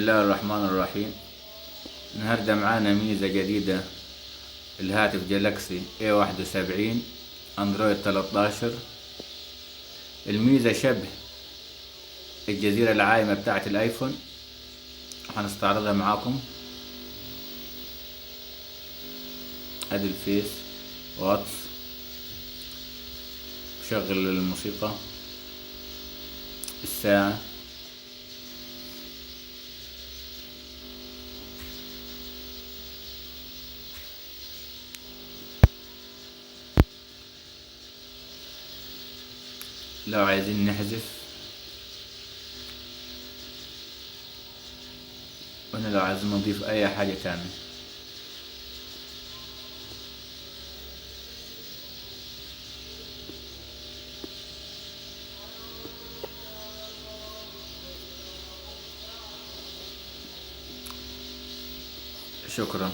بسم الله الرحمن الرحيم. النهاردة معانا ميزة جديدة، الهاتف جالاكسي A71 اندرويد 13. الميزة شبه الجزيرة العايمة بتاعة الايفون، هنستعرضها معاكم. ادي الفيس، واتس، شغل الموسيقى، الساعة، لو عايزين نحذف، وهنا لو عايزين نضيف اي حاجة تانية. شكرا.